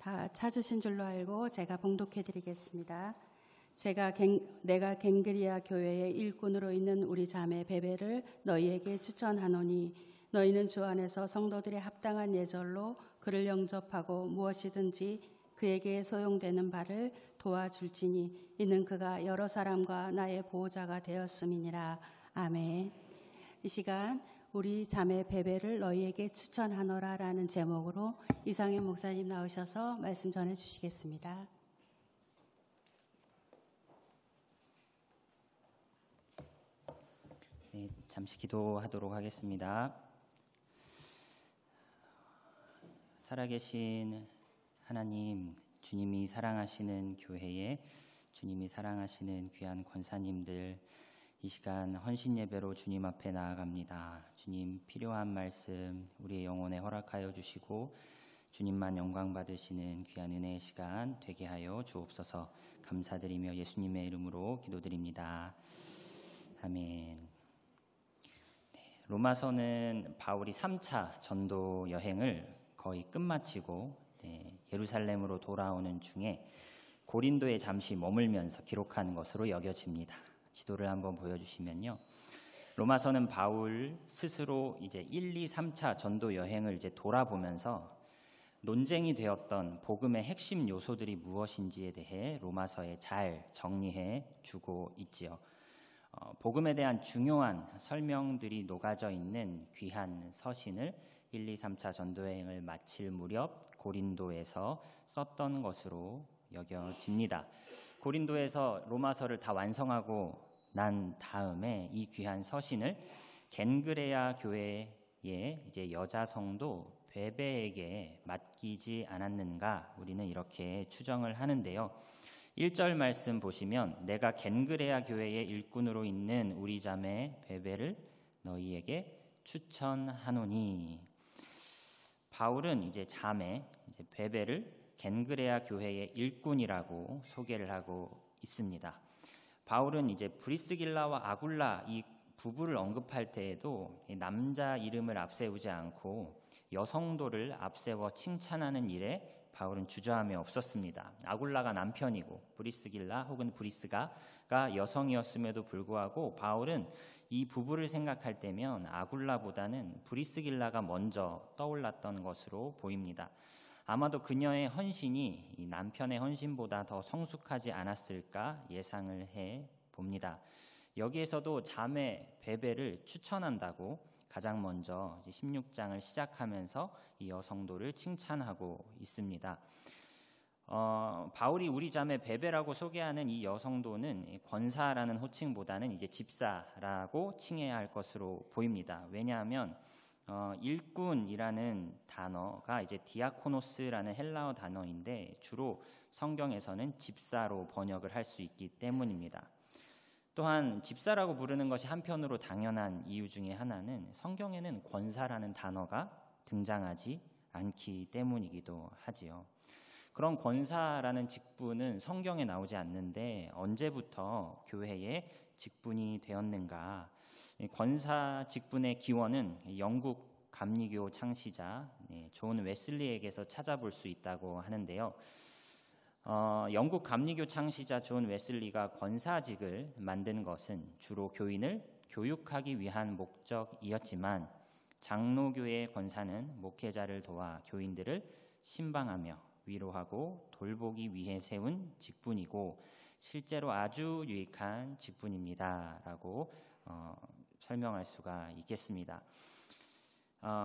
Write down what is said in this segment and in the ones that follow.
다 찾으신 줄로 알고 제가 봉독해 드리겠습니다. 내가 갱그리아 교회의 일꾼으로 있는 우리 자매 베베를 너희에게 추천하노니 너희는 주 안에서 성도들의 합당한 예절로 그를 영접하고 무엇이든지 그에게 소용되는 바를 도와줄지니 이는 그가 여러 사람과 나의 보호자가 되었음이니라. 아멘. 이 시간 우리 자매 베베를 너희에게 추천하노라 라는 제목으로 이상현 목사님 나오셔서 말씀 전해 주시겠습니다. 네, 잠시 기도하도록 하겠습니다. 살아계신 하나님, 주님이 사랑하시는 교회에 주님이 사랑하시는 귀한 권사님들, 이 시간 헌신 예배로 주님 앞에 나아갑니다. 주님, 필요한 말씀 우리의 영혼에 허락하여 주시고 주님만 영광 받으시는 귀한 은혜의 시간 되게 하여 주옵소서. 감사드리며 예수님의 이름으로 기도드립니다. 아멘. 로마서는 바울이 3차 전도 여행을 거의 끝마치고 예루살렘으로 돌아오는 중에 고린도에 잠시 머물면서 기록하는 것으로 여겨집니다. 지도를 한번 보여주시면요. 로마서는 바울 스스로 이제 1, 2, 3차 전도 여행을 이제 돌아보면서 논쟁이 되었던 복음의 핵심 요소들이 무엇인지에 대해 로마서에 잘 정리해 주고 있지요. 복음에 대한 중요한 설명들이 녹아져 있는 귀한 서신을 1, 2, 3차 전도여행을 마칠 무렵 고린도에서 썼던 것으로 여겨집니다. 고린도에서 로마서를 다 완성하고 난 다음에 이 귀한 서신을 겐그레아 교회의 이제 여자 성도 베베에게 맡기지 않았는가, 우리는 이렇게 추정을 하는데요. 1절 말씀 보시면 내가 겐그레아 교회의 일꾼으로 있는 우리 자매 베베를 너희에게 추천하노니, 바울은 이제 자매 베베를 겐그레아 교회의 일꾼이라고 소개를 하고 있습니다. 바울은 이제 브리스길라와 아굴라 이 부부를 언급할 때에도 남자 이름을 앞세우지 않고 여성도를 앞세워 칭찬하는 일에 바울은 주저함이 없었습니다. 아굴라가 남편이고 브리스길라 혹은 브리스가가 여성이었음에도 불구하고 바울은 이 부부를 생각할 때면 아굴라보다는 브리스길라가 먼저 떠올랐던 것으로 보입니다. 아마도 그녀의 헌신이 이 남편의 헌신보다 더 성숙하지 않았을까 예상을 해 봅니다. 여기에서도 자매 베베를 추천한다고 가장 먼저 16장을 시작하면서 이 여성도를 칭찬하고 있습니다. 바울이 우리 자매 베베라고 소개하는 이 여성도는 권사라는 호칭보다는 이제 집사라고 칭해야 할 것으로 보입니다. 왜냐하면 일꾼이라는 단어가 이제 디아코노스라는 헬라어 단어인데 주로 성경에서는 집사로 번역을 할 수 있기 때문입니다. 또한 집사라고 부르는 것이 한편으로 당연한 이유 중에 하나는 성경에는 권사라는 단어가 등장하지 않기 때문이기도 하지요. 그런 권사라는 직분은 성경에 나오지 않는데 언제부터 교회의 직분이 되었는가? 권사 직분의 기원은 영국 감리교 창시자 존 웨슬리에게서 찾아볼 수 있다고 하는데요. 영국 감리교 창시자 존 웨슬리가 권사직을 만든 것은 주로 교인을 교육하기 위한 목적이었지만 장로교의 권사는 목회자를 도와 교인들을 신방하며 위로하고 돌보기 위해 세운 직분이고 실제로 아주 유익한 직분입니다라고 설명할 수가 있겠습니다.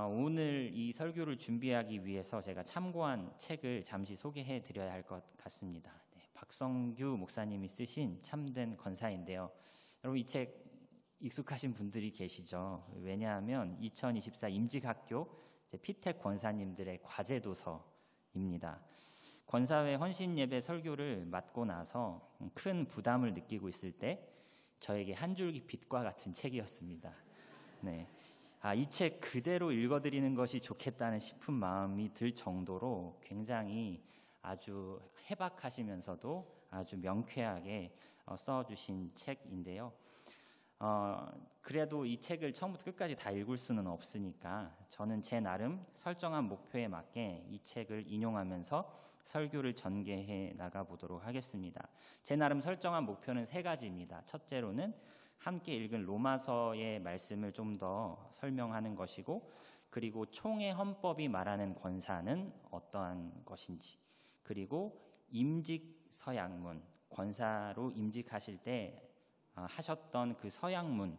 오늘 이 설교를 준비하기 위해서 제가 참고한 책을 잠시 소개해 드려야 할 것 같습니다. 박성규 목사님이 쓰신 참된 권사인데요. 여러분 이 책 익숙하신 분들이 계시죠. 왜냐하면 2024 임직학교 피택 권사님들의 과제도서입니다. 권사회 헌신예배 설교를 맡고 나서 큰 부담을 느끼고 있을 때 저에게 한 줄기 빛과 같은 책이었습니다. 이 책 그대로 읽어드리는 것이 좋겠다는 싶은 마음이 들 정도로 굉장히 아주 해박하시면서도 아주 명쾌하게 써주신 책인데요. 그래도 이 책을 처음부터 끝까지 다 읽을 수는 없으니까 저는 제 나름 설정한 목표에 맞게 이 책을 인용하면서 설교를 전개해 나가보도록 하겠습니다. 제 나름 설정한 목표는 3가지입니다. 첫째로는 함께 읽은 로마서의 말씀을 좀 더 설명하는 것이고, 그리고 총회 헌법이 말하는 권사는 어떠한 것인지, 그리고 임직 서약문, 권사로 임직하실 때 하셨던 그 서약문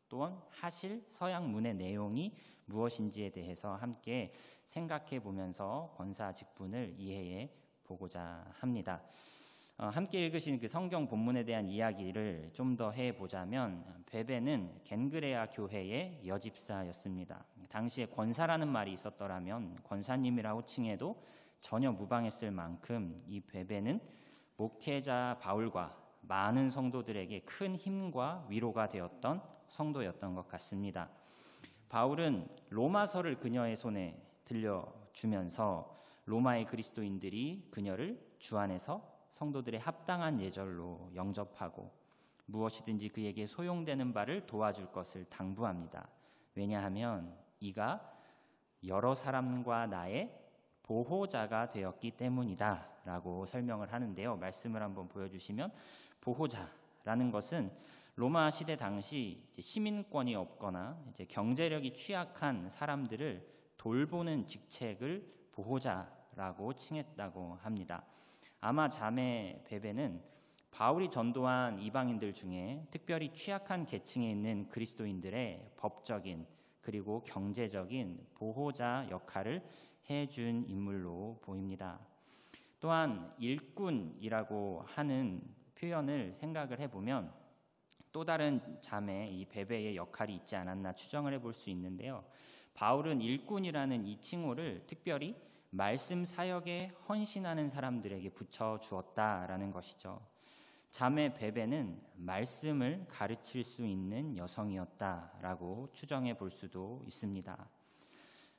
또는 하실 서약문의 내용이 무엇인지에 대해서 함께 생각해 보면서 권사 직분을 이해해 보고자 합니다. 함께 읽으신 그 성경 본문에 대한 이야기를 좀 더 해보자면, 베베는 겐그레아 교회의 여집사였습니다. 당시에 권사라는 말이 있었더라면 권사님이라고 칭해도 전혀 무방했을 만큼 이 베베는 목회자 바울과 많은 성도들에게 큰 힘과 위로가 되었던 성도였던 것 같습니다. 바울은 로마서를 그녀의 손에 들려주면서 로마의 그리스도인들이 그녀를 주 안에서 성도들의 합당한 예절로 영접하고 무엇이든지 그에게 소용되는 바를 도와줄 것을 당부합니다. 왜냐하면 이가 여러 사람과 나의 보호자가 되었기 때문이다 라고 설명을 하는데요. 말씀을 한번 보여주시면, 보호자라는 것은 로마 시대 당시 시민권이 없거나 경제력이 취약한 사람들을 돌보는 직책을 보호자라고 칭했다고 합니다. 아마 자매 베베는 바울이 전도한 이방인들 중에 특별히 취약한 계층에 있는 그리스도인들의 법적인 그리고 경제적인 보호자 역할을 해준 인물로 보입니다. 또한 일꾼이라고 하는 표현을 생각을 해보면 또 다른 자매 이 베베의 역할이 있지 않았나 추정을 해볼 수 있는데요. 바울은 일꾼이라는 이 칭호를 특별히 말씀 사역에 헌신하는 사람들에게 붙여주었다라는 것이죠. 자매 베베는 말씀을 가르칠 수 있는 여성이었다라고 추정해 볼 수도 있습니다.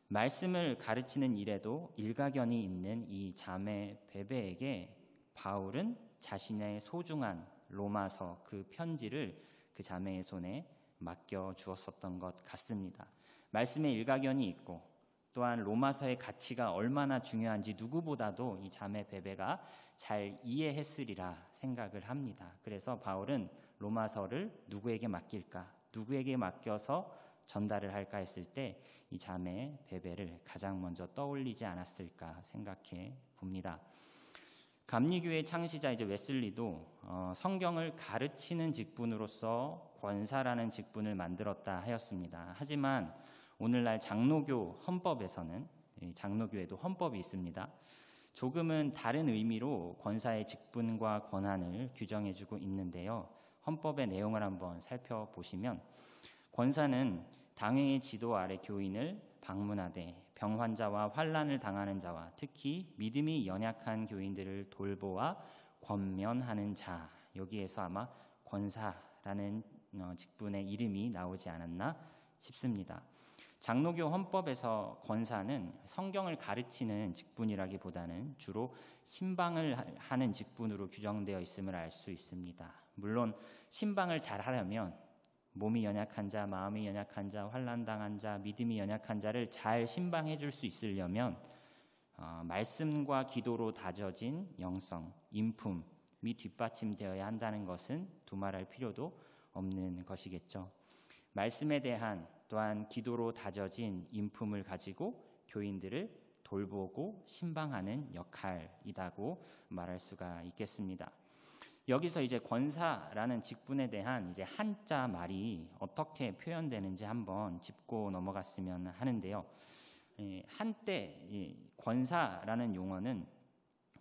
말씀을 가르치는 일에도 일가견이 있는 이 자매 베베에게 바울은 자신의 소중한 로마서 그 편지를 그 자매의 손에 맡겨 주었었던 것 같습니다. 말씀에 일가견이 있고 또한 로마서의 가치가 얼마나 중요한지 누구보다도 이 자매 베베가 잘 이해했으리라 생각을 합니다. 그래서 바울은 로마서를 누구에게 맡길까, 누구에게 맡겨서 전달을 할까 했을 때 이 자매 베베를 가장 먼저 떠올리지 않았을까 생각해 봅니다. 감리교회 창시자 웨슬리도 성경을 가르치는 직분으로서 권사라는 직분을 만들었다 하였습니다. 하지만 오늘날 장로교 헌법에서는, 장로교에도 헌법이 있습니다, 조금은 다른 의미로 권사의 직분과 권한을 규정해주고 있는데요. 헌법의 내용을 한번 살펴보시면, 권사는 당회의 지도 아래 교인을 방문하되 병환자와 환난을 당하는 자와 특히 믿음이 연약한 교인들을 돌보아 권면하는 자, 여기에서 아마 권사라는 직분의 이름이 나오지 않았나 싶습니다. 장로교 헌법에서 권사는 성경을 가르치는 직분이라기보다는 주로 신방을 하는 직분으로 규정되어 있음을 알 수 있습니다. 물론 신방을 잘 하려면 몸이 연약한 자, 마음이 연약한 자, 환난당한 자, 믿음이 연약한 자를 잘 신방해 줄 수 있으려면 말씀과 기도로 다져진 영성, 인품이 뒷받침되어야 한다는 것은 두말할 필요도 없는 것이겠죠. 말씀에 대한 또한 기도로 다져진 인품을 가지고 교인들을 돌보고 신방하는 역할이라고 말할 수가 있겠습니다. 여기서 권사라는 직분에 대한 한자 말이 어떻게 표현되는지 한번 짚고 넘어갔으면 하는데요. 한때 권사라는 용어는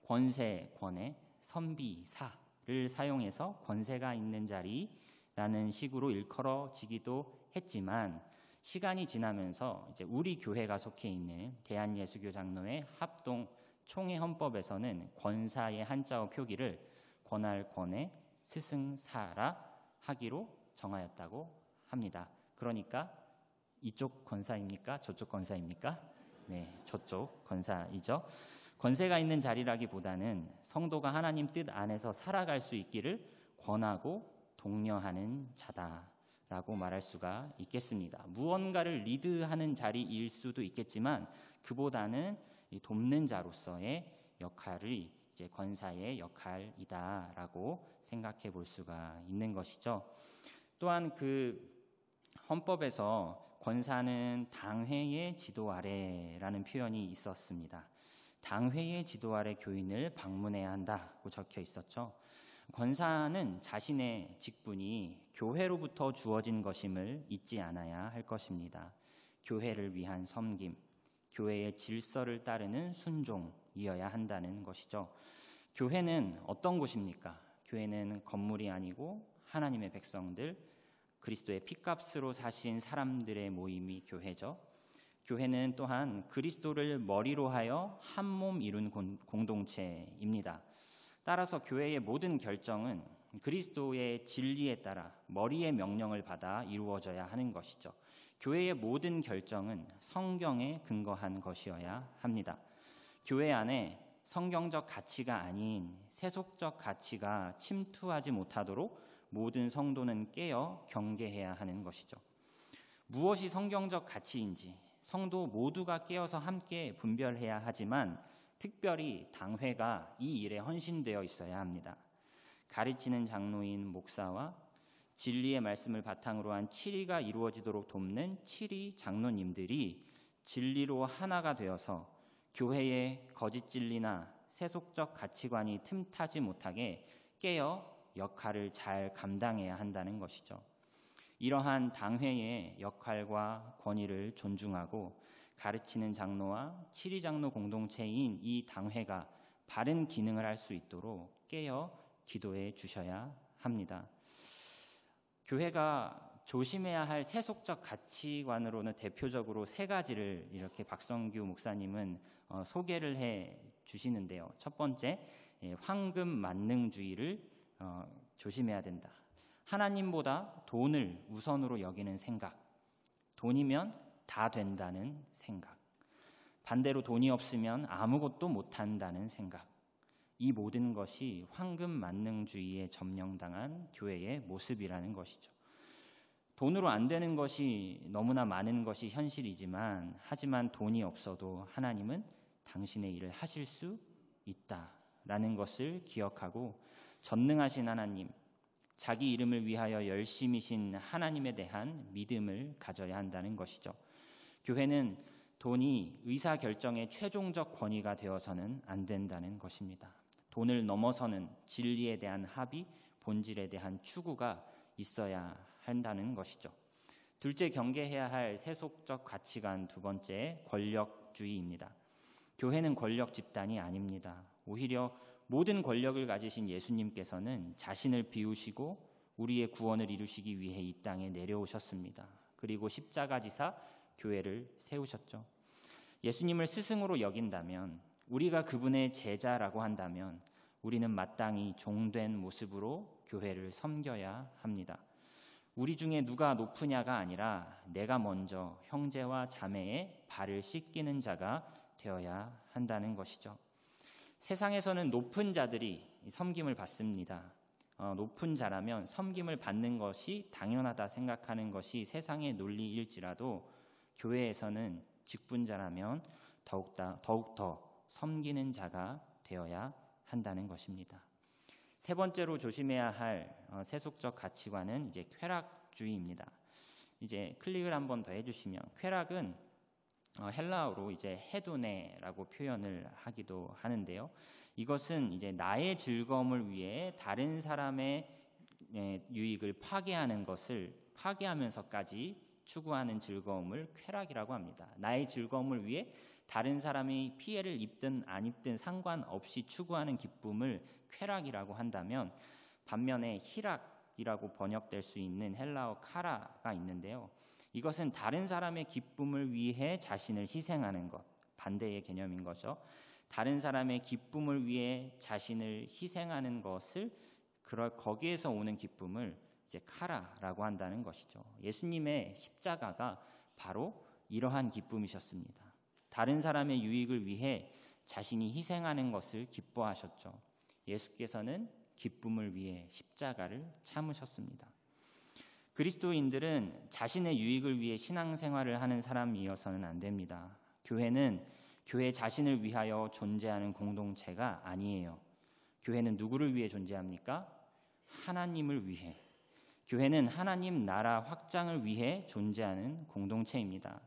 권세, 권의, 선비, 사를 사용해서 권세가 있는 자리라는 식으로 일컬어지기도 했지만, 시간이 지나면서 우리 교회가 속해 있는 대한예수교 장로회 합동 총회 헌법에서는 권사의 한자어 표기를 권할 권의 스승사라 하기로 정하였다고 합니다. 그러니까 이쪽 권사입니까? 저쪽 권사입니까? 네, 저쪽 권사이죠. 권세가 있는 자리라기보다는 성도가 하나님 뜻 안에서 살아갈 수 있기를 권하고 독려하는 자다 라고 말할 수가 있겠습니다. 무언가를 리드하는 자리일 수도 있겠지만 그보다는 돕는 자로서의 역할이 이제 권사의 역할이다라고 생각해 볼 수가 있는 것이죠. 또한 그 헌법에서 권사는 당회의 지도 아래라는 표현이 있었습니다. 당회의 지도 아래 교인을 방문해야 한다고 적혀 있었죠. 권사는 자신의 직분이 교회로부터 주어진 것임을 잊지 않아야 할 것입니다. 교회를 위한 섬김, 교회의 질서를 따르는 순종이어야 한다는 것이죠. 교회는 어떤 곳입니까? 교회는 건물이 아니고 하나님의 백성들, 그리스도의 피값으로 사신 사람들의 모임이 교회죠. 교회는 또한 그리스도를 머리로 하여 한 몸 이룬 공동체입니다. 따라서 교회의 모든 결정은 그리스도의 진리에 따라 머리의 명령을 받아 이루어져야 하는 것이죠. 교회의 모든 결정은 성경에 근거한 것이어야 합니다. 교회 안에 성경적 가치가 아닌 세속적 가치가 침투하지 못하도록 모든 성도는 깨어 경계해야 하는 것이죠. 무엇이 성경적 가치인지 성도 모두가 깨어서 함께 분별해야 하지만 특별히 당회가 이 일에 헌신되어 있어야 합니다. 가르치는 장로인 목사와 진리의 말씀을 바탕으로 한 치리가 이루어지도록 돕는 치리 장로님들이 진리로 하나가 되어서 교회의 거짓 진리나 세속적 가치관이 틈타지 못하게 깨어 역할을 잘 감당해야 한다는 것이죠. 이러한 당회의 역할과 권위를 존중하고 가르치는 장로와 치리 장로 공동체인 이 당회가 바른 기능을 할 수 있도록 깨어 기도해 주셔야 합니다. 교회가 조심해야 할 세속적 가치관으로는 대표적으로 세 가지를 이렇게 박성규 목사님은 소개를 해 주시는데요. 첫 번째, 황금 만능주의를 조심해야 된다. 하나님보다 돈을 우선으로 여기는 생각, 돈이면 다 된다는 생각, 반대로 돈이 없으면 아무것도 못한다는 생각, 이 모든 것이 황금 만능주의에 점령당한 교회의 모습이라는 것이죠. 돈으로 안 되는 것이 너무나 많은 것이 현실이지만 하지만 돈이 없어도 하나님은 당신의 일을 하실 수 있다라는 것을 기억하고 전능하신 하나님, 자기 이름을 위하여 열심이신 하나님에 대한 믿음을 가져야 한다는 것이죠. 교회는 돈이 의사결정의 최종적 권위가 되어서는 안 된다는 것입니다. 돈을 넘어서는 진리에 대한 합의, 본질에 대한 추구가 있어야 한다는 것이죠. 둘째, 경계해야 할 세속적 가치관 두 번째, 권력주의입니다. 교회는 권력 집단이 아닙니다. 오히려 모든 권력을 가지신 예수님께서는 자신을 비우시고 우리의 구원을 이루시기 위해 이 땅에 내려오셨습니다. 그리고 십자가 지사 교회를 세우셨죠. 예수님을 스승으로 여긴다면, 우리가 그분의 제자라고 한다면 우리는 마땅히 종된 모습으로 교회를 섬겨야 합니다. 우리 중에 누가 높으냐가 아니라 내가 먼저 형제와 자매의 발을 씻기는 자가 되어야 한다는 것이죠. 세상에서는 높은 자들이 섬김을 받습니다. 높은 자라면 섬김을 받는 것이 당연하다 생각하는 것이 세상의 논리일지라도 교회에서는 직분자라면 더욱더 섬기는 자가 되어야 한다는 것입니다. 세 번째로 조심해야 할 세속적 가치관은 이제 쾌락주의입니다. 이제 클릭을 한번 더 해주시면, 쾌락은 헬라어로 이제 헤도네라고 표현을 하기도 하는데요. 이것은 이제 나의 즐거움을 위해 다른 사람의 유익을 파괴하는 것을 파괴하면서까지 추구하는 즐거움을 쾌락이라고 합니다. 나의 즐거움을 위해 다른 사람이 피해를 입든 안 입든 상관없이 추구하는 기쁨을 쾌락이라고 한다면, 반면에 희락이라고 번역될 수 있는 헬라어 카라가 있는데요. 이것은 다른 사람의 기쁨을 위해 자신을 희생하는 것, 반대의 개념인 거죠. 다른 사람의 기쁨을 위해 자신을 희생하는 것을, 거기에서 오는 기쁨을 이제 카라라고 한다는 것이죠. 예수님의 십자가가 바로 이러한 기쁨이셨습니다. 다른 사람의 유익을 위해 자신이 희생하는 것을 기뻐하셨죠. 예수께서는 기쁨을 위해 십자가를 참으셨습니다. 그리스도인들은 자신의 유익을 위해 신앙생활을 하는 사람이어서는 안 됩니다. 교회는 교회 자신을 위하여 존재하는 공동체가 아니에요. 교회는 누구를 위해 존재합니까? 하나님을 위해. 교회는 하나님 나라 확장을 위해 존재하는 공동체입니다.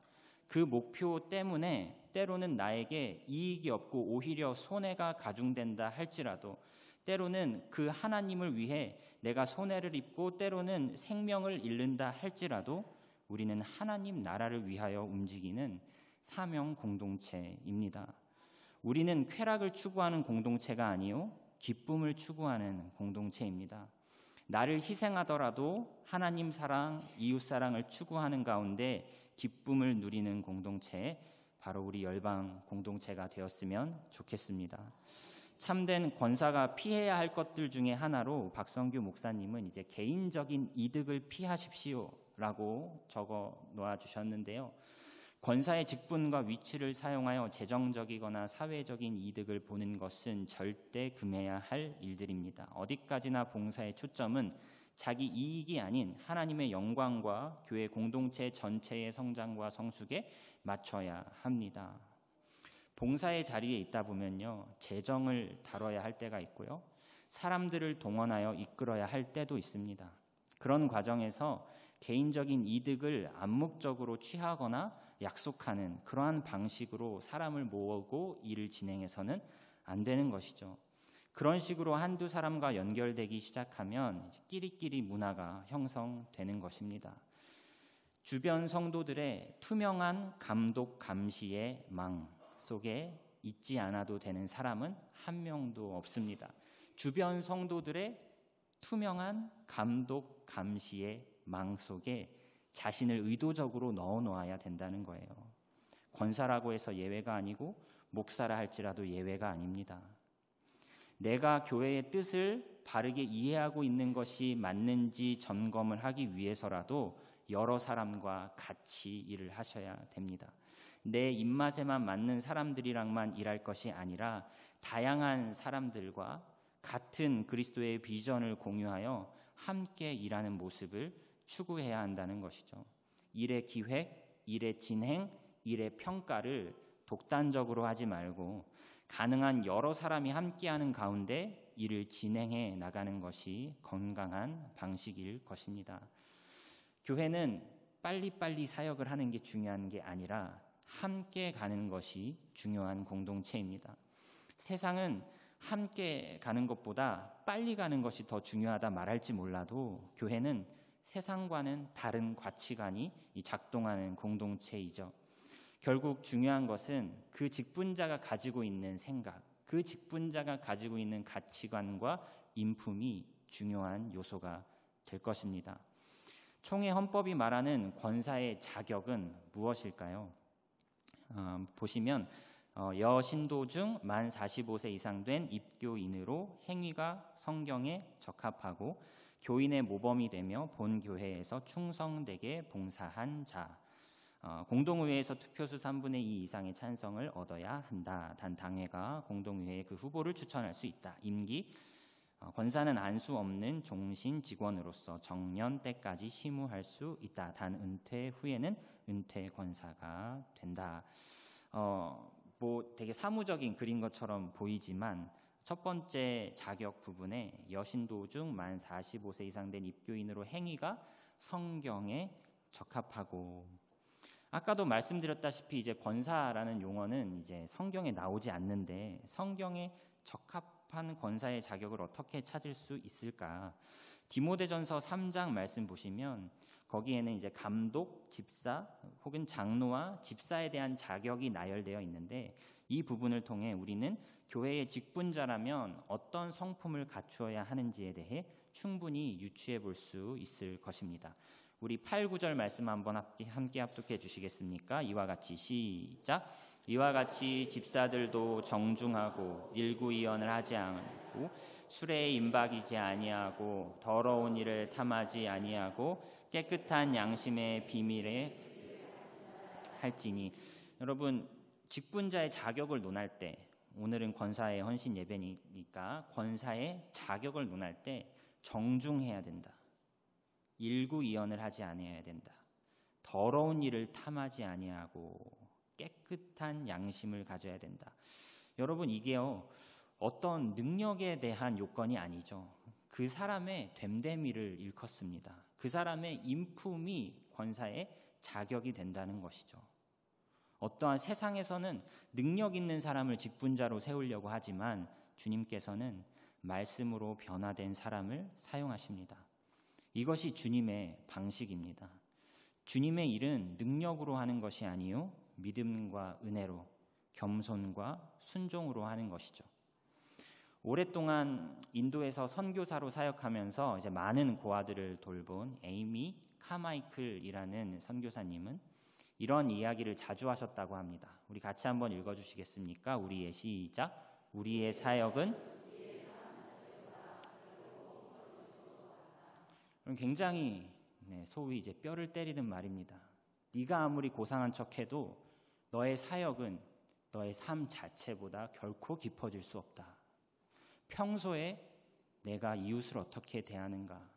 그 목표 때문에 때로는 나에게 이익이 없고 오히려 손해가 가중된다 할지라도, 때로는 그 하나님을 위해 내가 손해를 입고 때로는 생명을 잃는다 할지라도 우리는 하나님 나라를 위하여 움직이는 사명 공동체입니다. 우리는 쾌락을 추구하는 공동체가 아니요 기쁨을 추구하는 공동체입니다. 나를 희생하더라도 하나님 사랑, 이웃 사랑을 추구하는 가운데 기쁨을 누리는 공동체, 바로 우리 열방 공동체가 되었으면 좋겠습니다. 참된 권사가 피해야 할 것들 중에 하나로 박성규 목사님은 이제 개인적인 이득을 피하십시오라고 적어 놓아 주셨는데요. 권사의 직분과 위치를 사용하여 재정적이거나 사회적인 이득을 보는 것은 절대 금해야 할 일들입니다. 어디까지나 봉사의 초점은 자기 이익이 아닌 하나님의 영광과 교회 공동체 전체의 성장과 성숙에 맞춰야 합니다. 봉사의 자리에 있다 보면요, 재정을 다뤄야 할 때가 있고요, 사람들을 동원하여 이끌어야 할 때도 있습니다. 그런 과정에서 개인적인 이득을 암묵적으로 취하거나 약속하는 그러한 방식으로 사람을 모으고 일을 진행해서는 안 되는 것이죠. 그런 식으로 한두 사람과 연결되기 시작하면 끼리끼리 문화가 형성되는 것입니다. 주변 성도들의 투명한 감독 감시의 망 속에 있지 않아도 되는 사람은 한 명도 없습니다. 주변 성도들의 투명한 감독 감시의 망 속에 자신을 의도적으로 넣어놓아야 된다는 거예요. 권사라고 해서 예외가 아니고 목사라 할지라도 예외가 아닙니다. 내가 교회의 뜻을 바르게 이해하고 있는 것이 맞는지 점검을 하기 위해서라도 여러 사람과 같이 일을 하셔야 됩니다. 내 입맛에만 맞는 사람들이랑만 일할 것이 아니라 다양한 사람들과 같은 그리스도의 비전을 공유하여 함께 일하는 모습을 추구해야 한다는 것이죠. 일의 기획, 일의 진행, 일의 평가를 독단적으로 하지 말고 가능한 여러 사람이 함께하는 가운데 일을 진행해 나가는 것이 건강한 방식일 것입니다. 교회는 빨리빨리 사역을 하는 게 중요한 게 아니라 함께 가는 것이 중요한 공동체입니다. 세상은 함께 가는 것보다 빨리 가는 것이 더 중요하다 말할지 몰라도 교회는 세상과는 다른 가치관이 작동하는 공동체이죠. 결국 중요한 것은 그 직분자가 가지고 있는 생각, 그 직분자가 가지고 있는 가치관과 인품이 중요한 요소가 될 것입니다. 총회 헌법이 말하는 권사의 자격은 무엇일까요? 보시면 여신도 중 만 45세 이상 된 입교인으로 행위가 성경에 적합하고 교인의 모범이 되며 본 교회에서 충성되게 봉사한 자, 공동의회에서 투표수 3분의 2 이상의 찬성을 얻어야 한다. 단 당회가 공동의회에 그 후보를 추천할 수 있다. 임기, 권사는 안수 없는 종신 직원으로서 정년 때까지 심우할 수 있다. 단 은퇴 후에는 은퇴 권사가 된다. 되게 사무적인 글인 것처럼 보이지만 첫 번째 자격 부분에 여신도 중 만 45세 이상 된 입교인으로 행위가 성경에 적합하고, 아까도 말씀드렸다시피 이제 권사라는 용어는 이제 성경에 나오지 않는데 성경에 적합한 권사의 자격을 어떻게 찾을 수 있을까? 디모데전서 3장 말씀 보시면 거기에는 이제 감독, 집사 혹은 장로와 집사에 대한 자격이 나열되어 있는데 이 부분을 통해 우리는 교회의 직분자라면 어떤 성품을 갖추어야 하는지에 대해 충분히 유추해 볼 수 있을 것입니다. 우리 8, 9절 말씀 한번 함께 합독해 주시겠습니까? 이와 같이 시작. 이와 같이 집사들도 정중하고 일구이언을 하지 않고 술에 임박이지 아니하고 더러운 일을 탐하지 아니하고 깨끗한 양심의 비밀에 할지니. 여러분, 직분자의 자격을 논할 때, 오늘은 권사의 헌신 예배니까 권사의 자격을 논할 때 정중해야 된다. 일구이연을 하지 아니해야 된다. 더러운 일을 탐하지 아니하고 깨끗한 양심을 가져야 된다. 여러분, 이게요, 어떤 능력에 대한 요건이 아니죠. 그 사람의 됨됨이를 일컫습니다. 그 사람의 인품이 권사의 자격이 된다는 것이죠. 어떠한 세상에서는 능력 있는 사람을 직분자로 세우려고 하지만 주님께서는 말씀으로 변화된 사람을 사용하십니다. 이것이 주님의 방식입니다. 주님의 일은 능력으로 하는 것이 아니요 믿음과 은혜로, 겸손과 순종으로 하는 것이죠. 오랫동안 인도에서 선교사로 사역하면서 이제 많은 고아들을 돌본 에이미 카마이클이라는 선교사님은 이런 이야기를 자주 하셨다고 합니다. 우리 같이 한번 읽어주시겠습니까? 우리의 시작. 우리의 사역은 굉장히 소위 이제 뼈를 때리는 말입니다. 네가 아무리 고상한 척해도 너의 사역은 너의 삶 자체보다 결코 깊어질 수 없다. 평소에 내가 이웃을 어떻게 대하는가,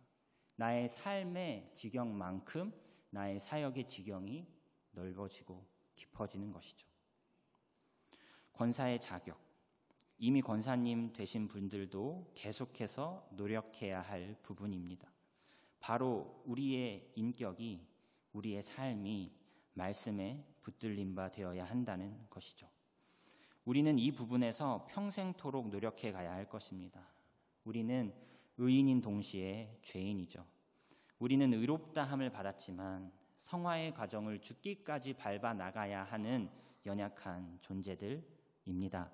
나의 삶의 지경만큼 나의 사역의 지경이 넓어지고 깊어지는 것이죠. 권사의 자격, 이미 권사님 되신 분들도 계속해서 노력해야 할 부분입니다. 바로 우리의 인격이, 우리의 삶이 말씀에 붙들린 바 되어야 한다는 것이죠. 우리는 이 부분에서 평생토록 노력해 가야 할 것입니다. 우리는 의인인 동시에 죄인이죠. 우리는 의롭다함을 받았지만 성화의 과정을 죽기까지 밟아 나가야 하는 연약한 존재들입니다.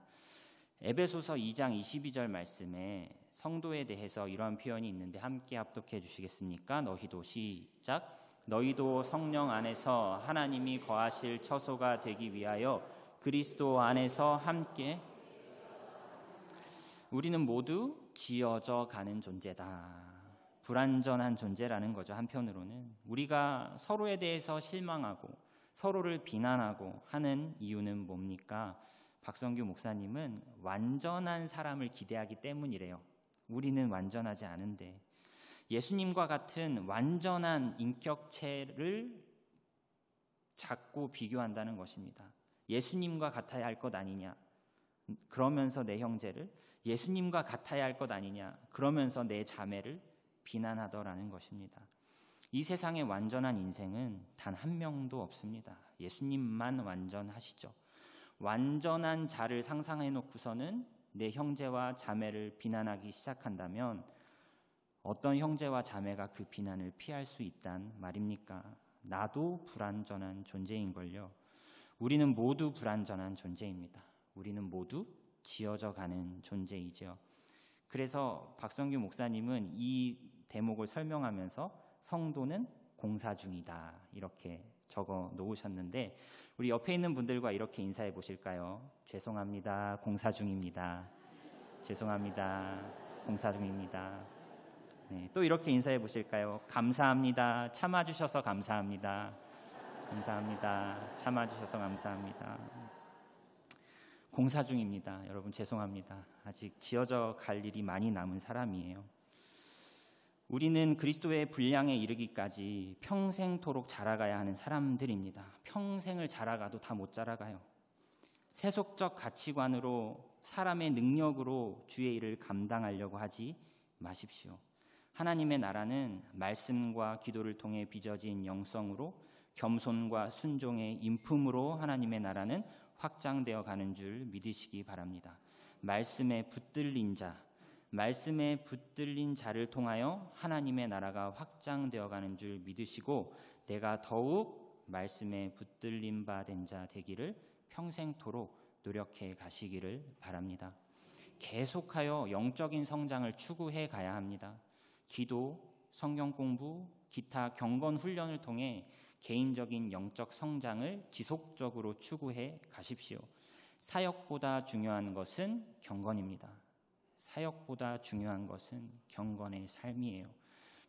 에베소서 2장 22절 말씀에 성도에 대해서 이러한 표현이 있는데 함께 합독해 주시겠습니까? 너희도 시작. 너희도 성령 안에서 하나님이 거하실 처소가 되기 위하여 그리스도 안에서 함께. 우리는 모두 지어져 가는 존재다. 불완전한 존재라는 거죠. 한편으로는 우리가 서로에 대해서 실망하고 서로를 비난하고 하는 이유는 뭡니까? 박성규 목사님은 완전한 사람을 기대하기 때문이래요. 우리는 완전하지 않은데 예수님과 같은 완전한 인격체를 자꾸 비교한다는 것입니다. 예수님과 같아야 할 것 아니냐, 그러면서 내 형제를, 예수님과 같아야 할 것 아니냐, 그러면서 내 자매를 비난하더라는 것입니다. 이 세상에 완전한 인생은 단 한 명도 없습니다. 예수님만 완전하시죠. 완전한 자를 상상해 놓고서는 내 형제와 자매를 비난하기 시작한다면 어떤 형제와 자매가 그 비난을 피할 수 있단 말입니까? 나도 불완전한 존재인걸요. 우리는 모두 불완전한 존재입니다. 우리는 모두 지어져 가는 존재이죠. 그래서 박성규 목사님은 이 대목을 설명하면서 성도는 공사 중이다 이렇게 적어 놓으셨는데 우리 옆에 있는 분들과 이렇게 인사해 보실까요? 죄송합니다. 공사 중입니다. 죄송합니다. 공사 중입니다. 네, 또 이렇게 인사해 보실까요? 감사합니다. 참아주셔서 감사합니다. 감사합니다. 참아주셔서 감사합니다. 공사 중입니다. 여러분 죄송합니다. 아직 지어져 갈 일이 많이 남은 사람이에요. 우리는 그리스도의 분량에 이르기까지 평생토록 자라가야 하는 사람들입니다. 평생을 자라가도 다 못 자라가요. 세속적 가치관으로 사람의 능력으로 주의 일을 감당하려고 하지 마십시오. 하나님의 나라는 말씀과 기도를 통해 빚어진 영성으로 겸손과 순종의 인품으로 하나님의 나라는 확장되어 가는 줄 믿으시기 바랍니다. 말씀에 붙들린 자, 말씀에 붙들린 자를 통하여 하나님의 나라가 확장되어 가는 줄 믿으시고 내가 더욱 말씀에 붙들린 바 된 자 되기를 평생토록 노력해 가시기를 바랍니다. 계속하여 영적인 성장을 추구해 가야 합니다. 기도, 성경 공부, 기타 경건 훈련을 통해 개인적인 영적 성장을 지속적으로 추구해 가십시오. 사역보다 중요한 것은 경건입니다. 사역보다 중요한 것은 경건의 삶이에요.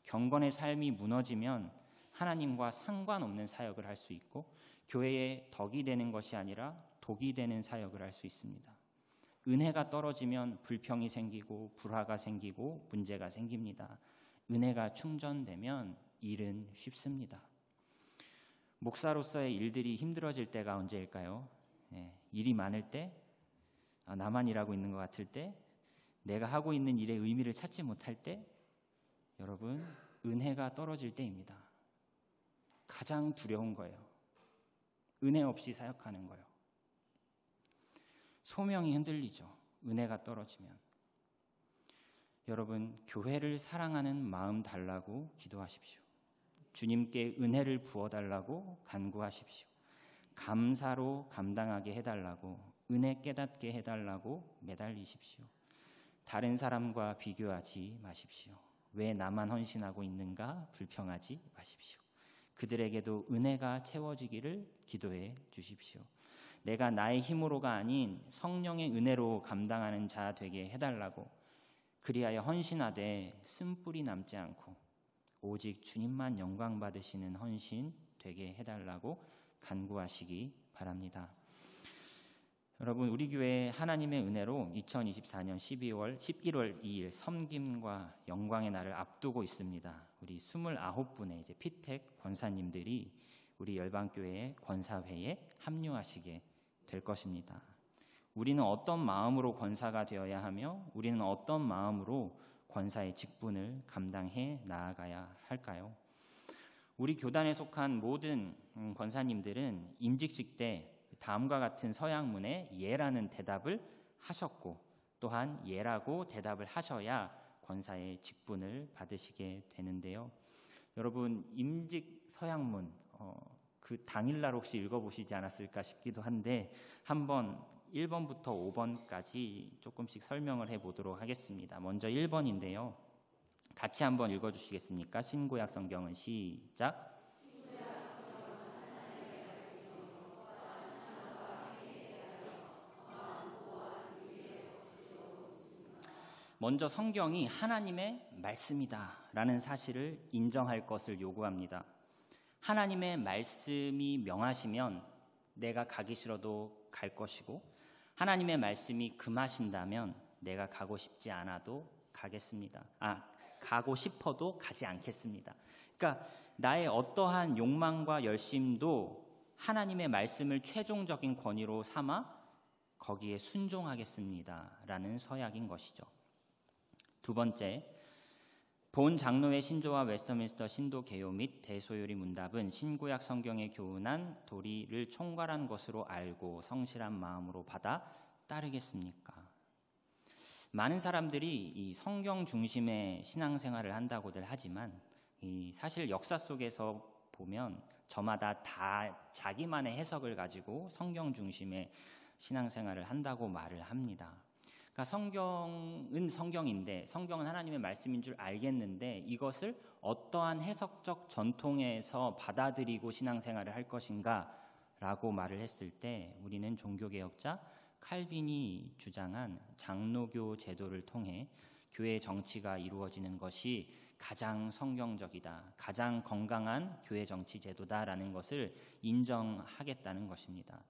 경건의 삶이 무너지면 하나님과 상관없는 사역을 할 수 있고 교회의 덕이 되는 것이 아니라 독이 되는 사역을 할 수 있습니다. 은혜가 떨어지면 불평이 생기고 불화가 생기고 문제가 생깁니다. 은혜가 충전되면 일은 쉽습니다. 목사로서의 일들이 힘들어질 때가 언제일까요? 일이 많을 때, 나만 일하고 있는 것 같을 때, 내가 하고 있는 일의 의미를 찾지 못할 때, 여러분, 은혜가 떨어질 때입니다. 가장 두려운 거예요. 은혜 없이 사역하는 거예요. 소명이 흔들리죠. 은혜가 떨어지면. 여러분, 교회를 사랑하는 마음 달라고 기도하십시오. 주님께 은혜를 부어달라고 간구하십시오. 감사로 감당하게 해달라고, 은혜 깨닫게 해달라고 매달리십시오. 다른 사람과 비교하지 마십시오. 왜 나만 헌신하고 있는가 불평하지 마십시오. 그들에게도 은혜가 채워지기를 기도해 주십시오. 내가 나의 힘으로가 아닌 성령의 은혜로 감당하는 자 되게 해달라고, 그리하여 헌신하되 쓴뿌리 남지 않고 오직 주님만 영광 받으시는 헌신 되게 해달라고 간구하시기 바랍니다. 여러분, 우리 교회 하나님의 은혜로 2024년 11월 2일 섬김과 영광의 날을 앞두고 있습니다. 우리 29분의 이제 피택 권사님들이 우리 열방교회의 권사회에 합류하시게 될 것입니다. 우리는 어떤 마음으로 권사가 되어야 하며 우리는 어떤 마음으로 권사의 직분을 감당해 나아가야 할까요? 우리 교단에 속한 모든 권사님들은 임직식 때 다음과 같은 서양문에 예라는 대답을 하셨고, 또한 예라고 대답을 하셔야 권사의 직분을 받으시게 되는데요. 여러분, 임직 서양문 그 당일날 혹시 읽어보시지 않았을까 싶기도 한데 한번 1번부터 5번까지 조금씩 설명을 해보도록 하겠습니다. 먼저 1번인데요. 같이 한번 읽어주시겠습니까? 신구약 성경은 시작. 먼저 성경이 하나님의 말씀이다 라는 사실을 인정할 것을 요구합니다. 하나님의 말씀이 명하시면 내가 가기 싫어도 갈 것이고, 하나님의 말씀이 금하신다면 내가 가고 싶지 않아도 가겠습니다. 가고 싶어도 가지 않겠습니다. 그러니까 나의 어떠한 욕망과 열심도 하나님의 말씀을 최종적인 권위로 삼아 거기에 순종하겠습니다 라는 서약인 것이죠. 두 번째, 본 장로회 신조와 웨스터민스터 신도 개요 및 대소요리 문답은 신구약 성경에 교훈한 도리를 총괄한 것으로 알고 성실한 마음으로 받아 따르겠습니까? 많은 사람들이 이 성경 중심의 신앙생활을 한다고들 하지만 사실 역사 속에서 보면 저마다 다 자기만의 해석을 가지고 성경 중심의 신앙생활을 한다고 말을 합니다. 그러니까 성경은 성경인데, 성경은 하나님의 말씀인 줄 알겠는데 이것을 어떠한 해석적 전통에서 받아들이고 신앙생활을 할 것인가 라고 말을 했을 때, 우리는 종교개혁자 칼빈이 주장한 장로교 제도를 통해 교회 정치가 이루어지는 것이 가장 성경적이다, 가장 건강한 교회 정치 제도다라는 것을 인정하겠다는 것입니다.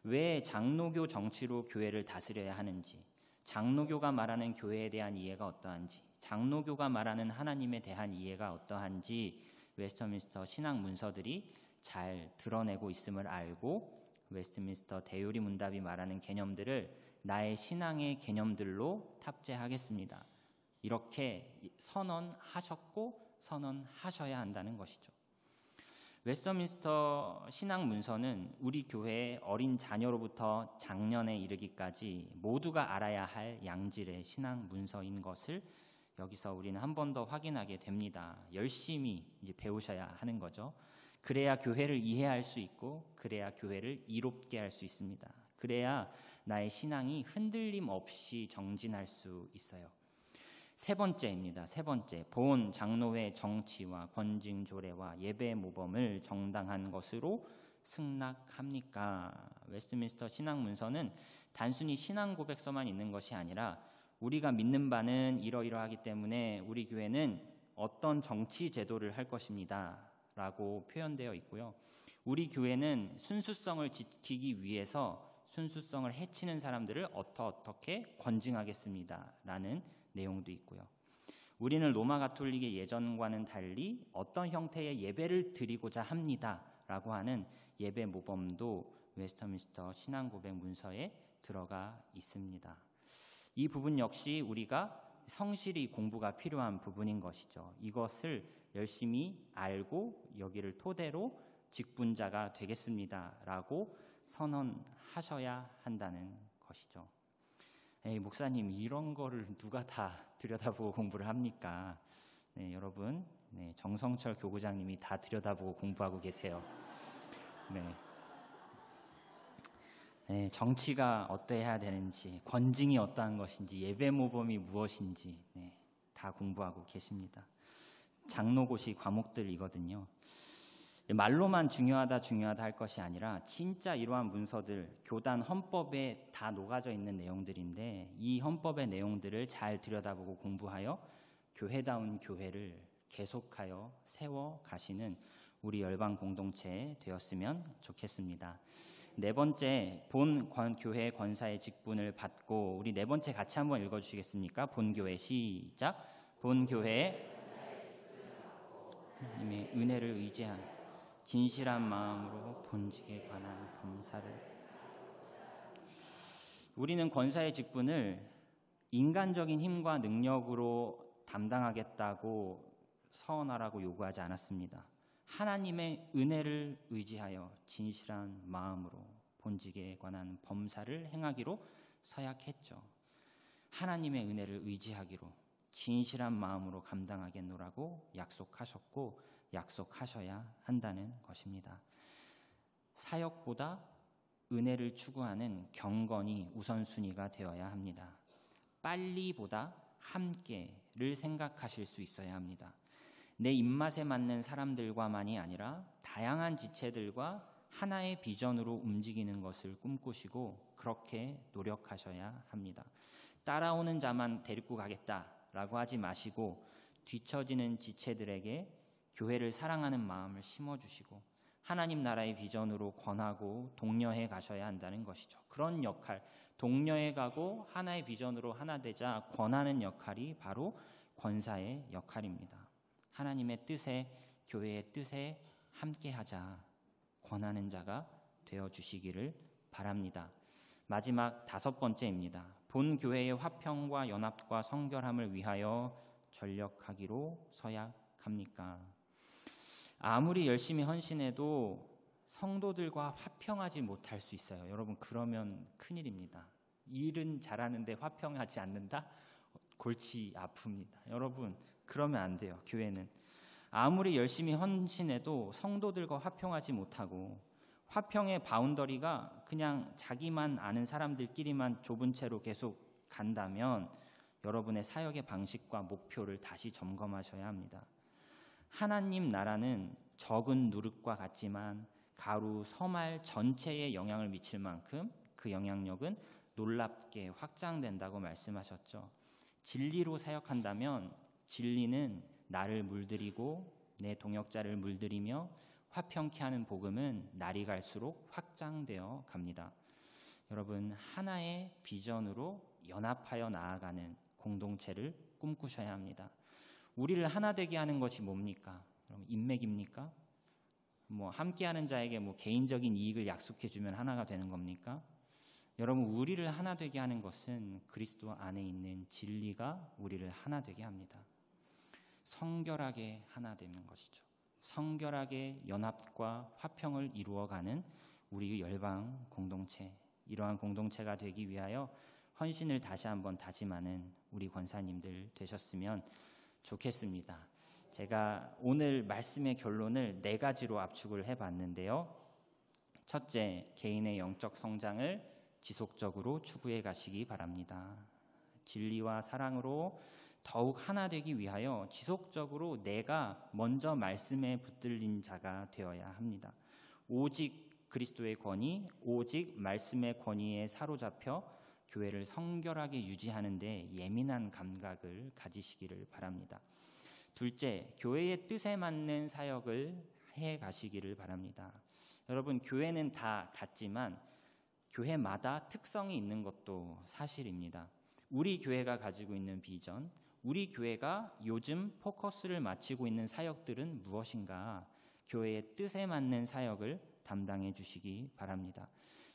왜 장로교 정치로 교회를 다스려야 하는지, 장로교가 말하는 교회에 대한 이해가 어떠한지, 장로교가 말하는 하나님에 대한 이해가 어떠한지 웨스터민스터 신학 문서들이 잘 드러내고 있음을 알고, 웨스트민스터 대요리 문답이 말하는 개념들을 나의 신앙의 개념들로 탑재하겠습니다. 이렇게 선언하셨고 선언하셔야 한다는 것이죠. 웨스터민스터 신학 문서는 우리 교회의 어린 자녀로부터 장년에 이르기까지 모두가 알아야 할 양질의 신학 문서인 것을 여기서 우리는 한 번 더 확인하게 됩니다. 열심히 이제 배우셔야 하는 거죠. 그래야 교회를 이해할 수 있고, 그래야 교회를 이롭게 할 수 있습니다. 그래야 나의 신앙이 흔들림 없이 정진할 수 있어요. 세 번째입니다. 세 번째, 본 장로회 정치와 권징 조례와 예배 모범을 정당한 것으로 승낙합니까? 웨스트민스터 신학 문서는 단순히 신앙 고백서만 있는 것이 아니라 우리가 믿는 바는 이러이러하기 때문에 우리 교회는 어떤 정치 제도를 할 것입니다 라고 표현되어 있고요. 우리 교회는 순수성을 지키기 위해서 순수성을 해치는 사람들을 어떻게 권징하겠습니다 라는 내용도 있고요. 우리는 로마 가톨릭의 예전과는 달리 어떤 형태의 예배를 드리고자 합니다라고 하는 예배 모범도 웨스터민스터 신앙고백 문서에 들어가 있습니다. 이 부분 역시 우리가 성실히 공부가 필요한 부분인 것이죠. 이것을 열심히 알고 여기를 토대로 직분자가 되겠습니다라고 선언하셔야 한다는 것이죠. 에이, 목사님, 이런 거를 누가 다 들여다보고 공부를 합니까? 네, 여러분, 네, 정성철 교구장님이 다 들여다보고 공부하고 계세요. 네. 네, 정치가 어떠해야 되는지, 권징이 어떠한 것인지, 예배 모범이 무엇인지 네, 다 공부하고 계십니다. 장로고시 과목들이거든요. 말로만 중요하다 할 것이 아니라 진짜 이러한 문서들, 교단 헌법에 다 녹아져 있는 내용들인데 이 헌법의 내용들을 잘 들여다보고 공부하여 교회다운 교회를 계속하여 세워가시는 우리 열방 공동체 되었으면 좋겠습니다. 네 번째, 본 교회 권사의 직분을 받고, 우리 네 번째 같이 한번 읽어주시겠습니까? 본 교회 시작. 본 교회 하나님의 은혜를 의지한 진실한 마음으로 본직에 관한 범사를. 우리는 권사의 직분을 인간적인 힘과 능력으로 담당하겠다고 서원하라고 요구하지 않았습니다. 하나님의 은혜를 의지하여 진실한 마음으로 본직에 관한 범사를 행하기로 서약했죠. 하나님의 은혜를 의지하기로 진실한 마음으로 감당하겠노라고 약속하셨고 약속하셔야 한다는 것입니다. 사역보다 은혜를 추구하는 경건이 우선순위가 되어야 합니다. 빨리보다 함께를 생각하실 수 있어야 합니다. 내 입맛에 맞는 사람들과만이 아니라 다양한 지체들과 하나의 비전으로 움직이는 것을 꿈꾸시고 그렇게 노력하셔야 합니다. 따라오는 자만 데리고 가겠다라고 하지 마시고 뒤처지는 지체들에게 교회를 사랑하는 마음을 심어주시고 하나님 나라의 비전으로 권하고 독려해 가셔야 한다는 것이죠. 그런 역할, 독려해 가고 하나의 비전으로 하나 되자 권하는 역할이 바로 권사의 역할입니다. 하나님의 뜻에, 교회의 뜻에 함께하자 권하는 자가 되어주시기를 바랍니다. 마지막 다섯 번째입니다. 본 교회의 화평과 연합과 성결함을 위하여 전력하기로 서약합니까? 아무리 열심히 헌신해도 성도들과 화평하지 못할 수 있어요. 여러분, 그러면 큰일입니다. 일은 잘하는데 화평하지 않는다? 골치 아픕니다. 여러분, 그러면 안 돼요. 교회는 아무리 열심히 헌신해도 성도들과 화평하지 못하고 화평의 바운더리가 그냥 자기만 아는 사람들끼리만 좁은 채로 계속 간다면 여러분의 사역의 방식과 목표를 다시 점검하셔야 합니다. 하나님 나라는 적은 누룩과 같지만 가루, 서말 전체에 영향을 미칠 만큼 그 영향력은 놀랍게 확장된다고 말씀하셨죠. 진리로 사역한다면 진리는 나를 물들이고 내 동역자를 물들이며 화평케 하는 복음은 날이 갈수록 확장되어 갑니다. 여러분, 하나의 비전으로 연합하여 나아가는 공동체를 꿈꾸셔야 합니다. 우리를 하나 되게 하는 것이 뭡니까? 인맥입니까? 함께하는 자에게 개인적인 이익을 약속해 주면 하나가 되는 겁니까? 여러분, 우리를 하나 되게 하는 것은 그리스도 안에 있는 진리가 우리를 하나 되게 합니다. 성결하게 하나 되는 것이죠. 성결하게 연합과 화평을 이루어가는 우리 열방 공동체, 이러한 공동체가 되기 위하여 헌신을 다시 한번 다짐하는 우리 권사님들 되셨으면 좋겠습니다. 제가 오늘 말씀의 결론을 4가지로 압축을 해봤는데요. 첫째, 개인의 영적 성장을 지속적으로 추구해 가시기 바랍니다. 진리와 사랑으로 더욱 하나 되기 위하여 지속적으로 내가 먼저 말씀에 붙들린 자가 되어야 합니다. 오직 그리스도의 권위, 오직 말씀의 권위에 사로잡혀 교회를 성결하게 유지하는 데 예민한 감각을 가지시기를 바랍니다. 둘째, 교회의 뜻에 맞는 사역을 해 가시기를 바랍니다. 여러분, 교회는 다 같지만 교회마다 특성이 있는 것도 사실입니다. 우리 교회가 가지고 있는 비전, 우리 교회가 요즘 포커스를 맞추고 있는 사역들은 무엇인가? 교회의 뜻에 맞는 사역을 담당해 주시기 바랍니다.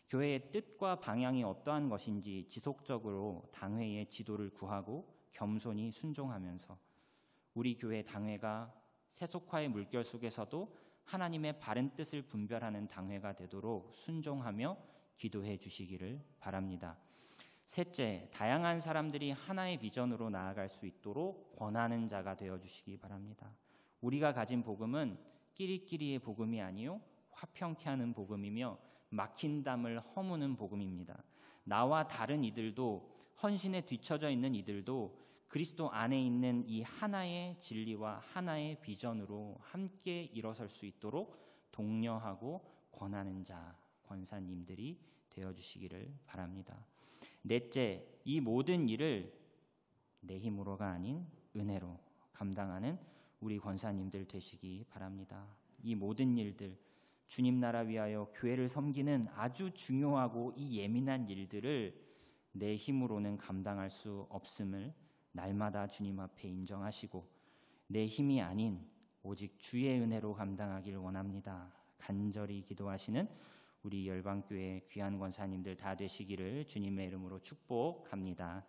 교회의 뜻과 방향이 어떠한 것인지 지속적으로 당회의 지도를 구하고 겸손히 순종하면서 우리 교회 당회가 세속화의 물결 속에서도 하나님의 바른 뜻을 분별하는 당회가 되도록 순종하며 기도해 주시기를 바랍니다. 셋째, 다양한 사람들이 하나의 비전으로 나아갈 수 있도록 권하는 자가 되어 주시기 바랍니다. 우리가 가진 복음은 끼리끼리의 복음이 아니요 화평케 하는 복음이며 막힌 담을 허무는 복음입니다. 나와 다른 이들도, 헌신에 뒤처져 있는 이들도 그리스도 안에 있는 이 하나의 진리와 하나의 비전으로 함께 일어설 수 있도록 독려하고 권하는 자, 권사님들이 되어주시기를 바랍니다. 넷째, 이 모든 일을 내 힘으로가 아닌 은혜로 감당하는 우리 권사님들 되시기 바랍니다. 이 모든 일들, 주님 나라 위하여 교회를 섬기는 아주 중요하고 이 예민한 일들을 내 힘으로는 감당할 수 없음을 날마다 주님 앞에 인정하시고 내 힘이 아닌 오직 주의 은혜로 감당하길 원합니다. 간절히 기도하시는 우리 열방교회 귀한 권사님들 다 되시기를 주님의 이름으로 축복합니다.